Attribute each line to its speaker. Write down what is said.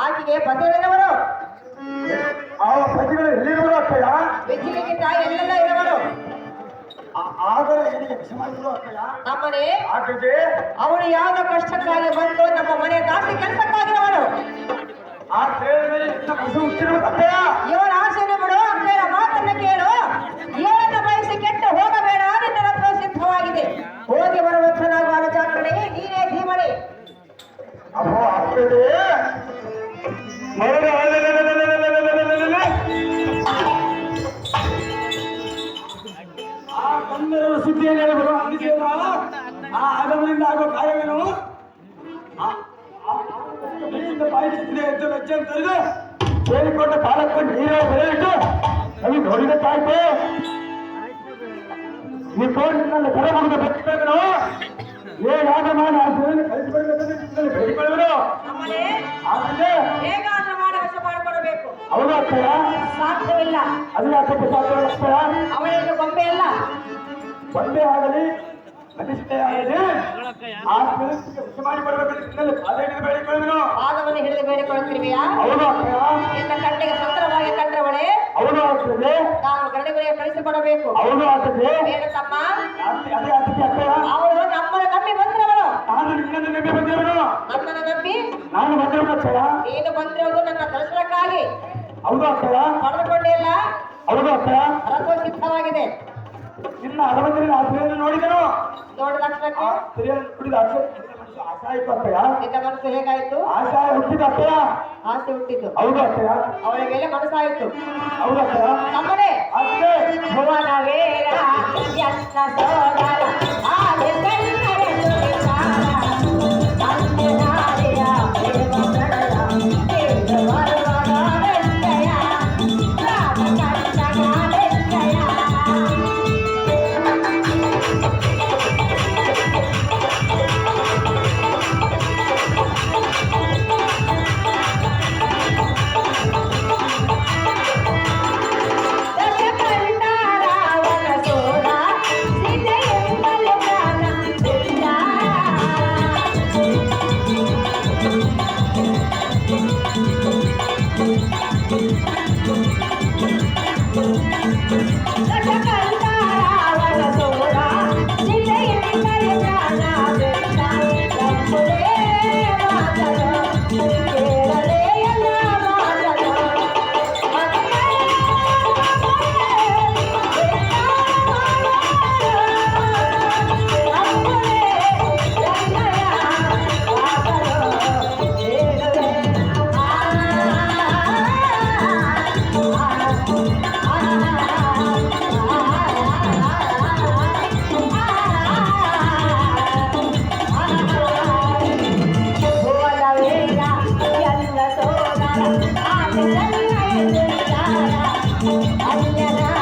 Speaker 1: ಆಕೆಗೆ ಪತಿಗಳಿರುವರು
Speaker 2: ಆ ಪತಿಗಳು ಎಲ್ಲಿರುವರು ಅಕ್ಕಯ್ಯ?
Speaker 1: ಬೆಚ್ಚಿಗೆಗಿಂತ ಎಲ್ಲೆಲ್ಲ ಇರುವರು.
Speaker 2: ಆದರೆ ಏನಿಗೆ ವಿಷ ಮಾಡಿದ್ರು ಅಕ್ಕಯ್ಯ?
Speaker 1: ನಮ್ಮನೆ
Speaker 2: ಆಕೆಗೆ
Speaker 1: ಅವಳು ಯಾವ ಕಷ್ಟಕ್ಕಾಗಿ ಬಂದು ನಮ್ಮ ಮನೆ ದಾಸಿ ಕೆಲಸಕ್ಕಾಗಿರುವಳು.
Speaker 2: ಆ ಸೇವೆ ಮೇಲೆ ಕಸ ಹುಟ್ಟಿರುವ ಅಕ್ಕಯ್ಯ.
Speaker 1: ಇವಳ ಆಸೆಯನ್ನು ಬಿಡು, ಅಕ್ಕಯ್ಯರ ಮಾತನ್ನ ಕೇಳು. ಇವಳನ್ನ ಬಯಸಿ ಕೆಟ್ಟು ಹೋಗಬೇಡ, ನಿನ್ನ ರತ್ನ ಸಿದ್ಧವಾಗಿದೆ. ಹೋಗಿ ಬರುವಂತನಾಗುವ ಅನುಚಾರಣೆ ನೀನೇ ಧೀಮಣಿ.
Speaker 2: ಅಪ್ಪೋ ಅಕ್ಕಯ್ಯ ಆ ಕನ್ನಡದ ಸುದ್ದಿಯನ್ನು ಹೇಳಬಹುದು. ಅಂದಿದ್ದೇವ ಆ ಆಗಮನದಿಂದ ಆಗುವ ಕಾರ್ಯವೇನು? ಬಾಯಿಸಿದ್ರೆ ಎದ್ದು ಲಜ್ಜೆಯನ್ನು ತೊರೆದು ಸೇರಿಕೊಂಡ ಕಾಲಕ್ಕೊಂಡು ನೀರೇ ಬೆಳೆಯಿಟ್ಟು ನಮಗೆ ನೋಡಿದ ತಾಯ್ತು ಈ ಕೋರ್ಟಿನಲ್ಲಿ ಕರೆ ಮುಗಿದು ಬೆಚ್ಚಬೇಕು. ನಾವು ಏನಾಗಮಾನ ಆ ಸೇವೆಯನ್ನು ಕಲಿಸಿಕೊಳ್ಳಬೇಕಂದ್ರೆ ಬೆಳೆದುಕೊಳ್ಳುವರು.
Speaker 1: ಹೇಗಾದ್ರೂ ಮಾಡಿ ವಶ ಮಾಡಿಕೊಡಬೇಕು.
Speaker 2: ಹೌದು ಅಕ್ಕಯ್ಯ,
Speaker 1: ಸಾಧ್ಯವಿಲ್ಲ.
Speaker 2: ಅದು ಯಾಕಪ್ಪ ಸಾಧ್ಯ ಅಕ್ಕಯ್ಯ?
Speaker 1: ಅವಳೇನು ಗೊಂಬೆ ಅಲ್ಲ.
Speaker 2: ಒಂದೇ ಆಗಲಿ ಪ್ರತಿಷ್ಠೆ ಆಗಲಿ ಆ ಕೆಲಸಕ್ಕೆ ವಶ ಮಾಡಿಕೊಡಬೇಕಂದ್ರೆ ಪಾದವನ್ನು ಬೇಡಿಕೊಳ್ಳುವರು.
Speaker 1: ಪಾದವನ್ನು ಹಿಡಿದು ಬೇಡಿಕೊಳ್ಳುತ್ತಿರುವೆಯಾ?
Speaker 2: ಹೌದು ಅಕ್ಕಯ್ಯ.
Speaker 1: ನಿನ್ನ ಕಣ್ಣಿಗೆ ಸುಂದರವಾಗಿ ಕಂಡ್ರವಳೆ.
Speaker 2: ಹೌದು ಆಗ್ತದೆ.
Speaker 1: ನಾನು ಗರಡಿಗುರಿಯ ಕಳಿಸಿಕೊಡಬೇಕು.
Speaker 2: ಹೌದು ಆಗ್ತದೆ.
Speaker 1: ಏನು ತಮ್ಮ?
Speaker 2: ಅದೇ ಆಗ್ತದೆ ಅಕ್ಕಯ್ಯ.
Speaker 1: ಅವಳು ನಮ್ಮನ್ನು ನಂಬಿ ಬಂದಿರವಳು.
Speaker 2: ನಾನು ನಿನ್ನನ್ನು ನಂಬಿ ಬಂದಿರುವನು.
Speaker 1: ನನ್ನನ್ನು ನಂಬಿ
Speaker 2: ನಾನು ಬಂದಿರುವುದು ಅಕ್ಕಯ್ಯ.
Speaker 1: ನೀನು ಬಂದಿರುವುದು ನನ್ನ ದರ್ಶನಕ್ಕಾಗಿ.
Speaker 2: ಹೌದು ಅಕ್ಕಯ್ಯ.
Speaker 1: ಪಡೆದುಕೊಂಡಿಲ್ಲ.
Speaker 2: ಹೌದು ಅಕ್ಕಯ್ಯ.
Speaker 1: ರಥ ಸಿದ್ಧವಾಗಿದೆ.
Speaker 2: ನಿನ್ನ ಅರವತ್ತರಿಂದ ಆ ಸ್ತ್ರೀಯನ್ನು ನೋಡಿದನು.
Speaker 1: ನೋಡಿದ ತಕ್ಷಣಕ್ಕೆ
Speaker 2: ಸ್ತ್ರೀಯನ್ನು ನೋಡಿದ ಆಸೆ ಆಯ್ತು ಅಕ್ಕಯ್ಯ.
Speaker 1: ನಿನ್ನ ಮನಸ್ಸು ಹೇಗಾಯ್ತು?
Speaker 2: ಆಸೆ ಹುಟ್ಟಿದ ಅಕ್ಕಯ್ಯ.
Speaker 1: ಆಸೆ ಹುಟ್ಟಿತು.
Speaker 2: ಹೌದು ಅಕ್ಕಯ್ಯ.
Speaker 1: ಅವಳ ಮೇಲೆ ಮನಸ್ಸಾಯಿತು.
Speaker 2: ಹೌದು ಅಕ್ಕಯ್ಯ.
Speaker 1: ನಮ್ಮನೆ
Speaker 2: ಅಷ್ಟೇ
Speaker 1: ಭುವನ ವೇರ ಎನ್ನ ಸೋದರ ಆನೆ ಕನ್ನಡ ನುಡಿಸಾರ ಅಂಜನಾರಿಯ ಪ್ರೇಮ ಪ್ರಣಯ ದೇವರವರ ರಂಜಯ ರಾಮ ಕಂಠಗ ರಂಜಯ. ಅಲ್ಲನ